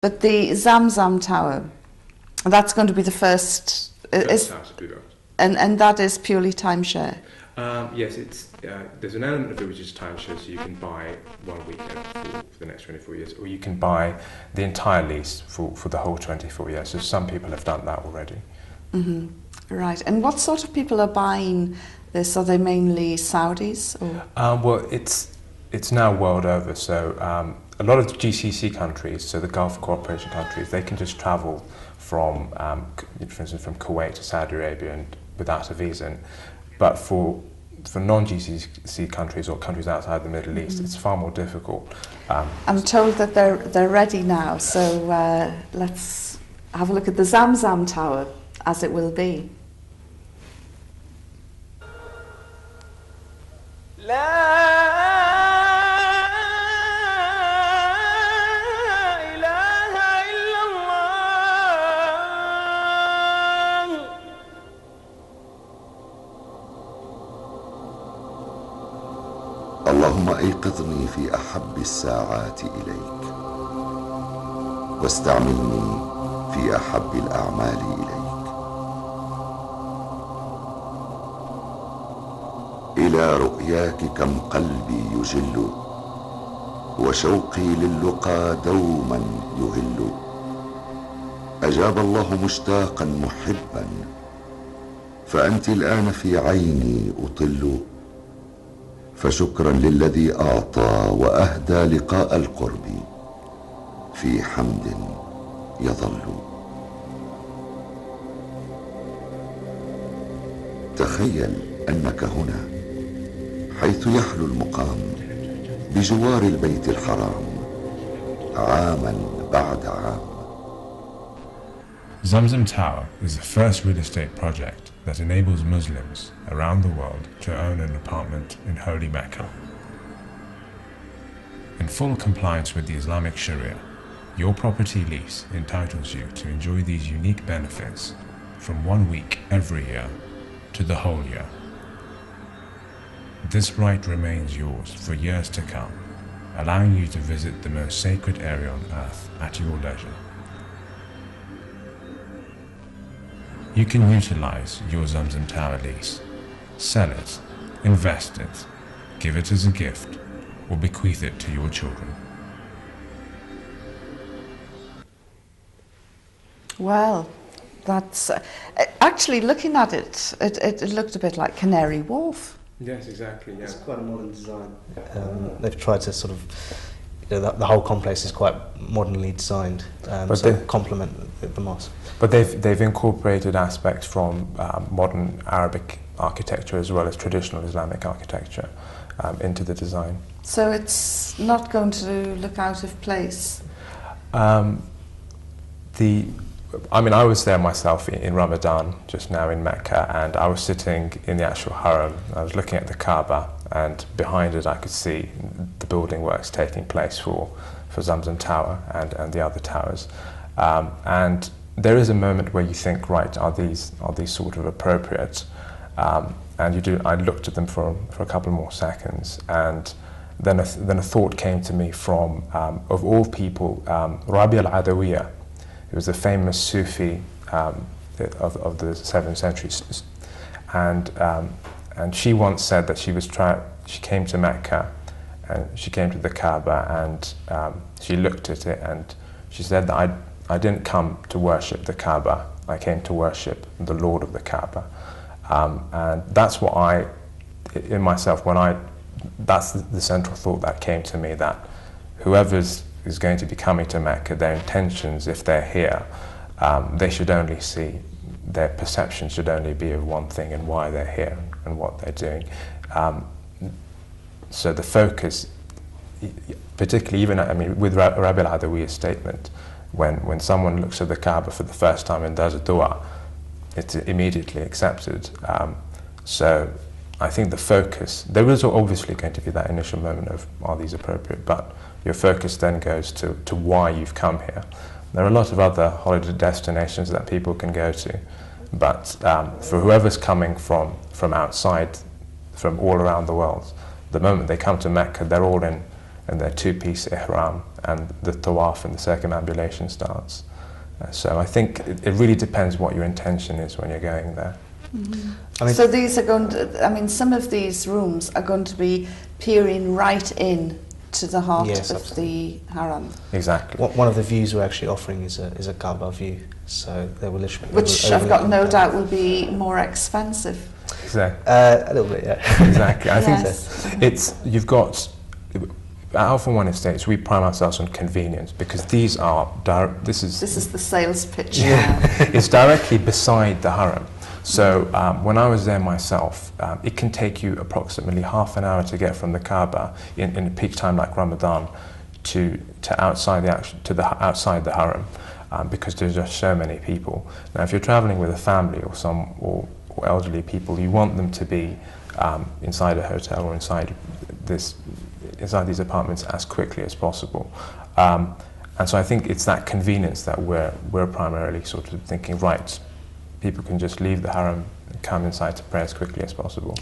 But the ZamZam Tower, that's going to be the first, and that is purely timeshare? Yes, there's an element of it which is timeshare, so you can buy 1 weekend for the next 24 years, or you can buy the entire lease for the whole 24 years. So some people have done that already. Mm-hmm. Right, and what sort of people are buying this? Are they mainly Saudis? Or? Well, it's now world over, so a lot of the GCC countries, so the Gulf Cooperation countries, they can just travel from, for instance, from Kuwait to Saudi Arabia and without a visa. But for non-GCC countries or countries outside the Middle East, it's far more difficult. I'm told that they're ready now, so let's have a look at the ZamZam Tower as it will be. اللهم أيقظني في أحب الساعات إليك واستعملني في أحب الأعمال إليك إلى رؤياك كم قلبي يجل وشوقي للقى دوما يهل أجاب الله مشتاقا محبا فأنت الآن في عيني أطل فشكرا للذي أعطى وأهدى لقاء القرب في حمد يظل تخيل أنك هنا حيث يحلو المقام بجوار البيت الحرام عاما بعد عام. ZamZam Tower is the first real estate project that enables Muslims around the world to own an apartment in Holy Mecca. In full compliance with the Islamic Sharia, your property lease entitles you to enjoy these unique benefits from 1 week every year to the whole year. This right remains yours for years to come, allowing you to visit the most sacred area on earth at your leisure. You can utilize your ZamZam Tower lease, sell it, invest it, give it as a gift, or bequeath it to your children. Well, that's actually looking at it, it looked a bit like Canary Wharf. Yes, exactly. Yeah. It's quite a modern design. They've tried to sort of, the whole complex is quite modernly designed, so complement the mosque. But they've incorporated aspects from modern Arabic architecture as well as traditional Islamic architecture into the design. So it's not going to look out of place? I mean, I was there myself in Ramadan, just now in Mecca, and I was sitting in the actual haram. I was looking at the Kaaba, and behind it I could see the building works taking place for ZamZam Tower and the other towers. And there is a moment where you think, right, are these sort of appropriate? And you do. I looked at them for a couple more seconds, and then a thought came to me from, of all people, Rabi al-Adawiyya. He was a famous Sufi of the 7th century, and she once said that she came to Mecca, and she came to the Kaaba, and she looked at it, and she said that I didn't come to worship the Kaaba, I came to worship the Lord of the Kaaba. And that's what in myself, that's the central thought that came to me, that whoever's is going to be coming to Mecca, their intentions, if they're here, they should only see, their perception should only be of one thing and why they're here and what they're doing. So the focus, particularly even, I mean, with Rabi al-Adawiyya's statement, when someone looks at the Kaaba for the first time and does a dua, it's immediately accepted. So I think the focus, there is obviously going to be that initial moment of, are these appropriate, but your focus then goes to why you've come here. There are a lot of other holiday destinations that people can go to, but for whoever's coming from outside, from all around the world, the moment they come to Mecca, they're all in and their two-piece ihram, and the tawaf and the circumambulation starts. So I think it really depends what your intention is when you're going there. Mm-hmm. I mean, So these are going to, I mean, some of these rooms are going to be peering right in to the heart Yes, of absolutely. the haram, Exactly. one of the views we're actually offering is a Kaaba view, so they will literally which I've got no doubt will be more expensive. Exactly. A little bit, yeah. Exactly. I think Yes. it's, you've got, at Alpha1Estates, we pride ourselves on convenience, because these are, this is This is the sales pitch Yeah. now. it's directly beside the haram. So when I was there myself, it can take you approximately half an hour to get from the Kaaba in a peak time like Ramadan to outside outside the haram, because there's just so many people. Now, if you're traveling with a family or elderly people, you want them to be inside a hotel or inside these apartments as quickly as possible. And so I think it's that convenience that we're primarily sort of thinking, right, people can just leave the haram and come inside to pray as quickly as possible.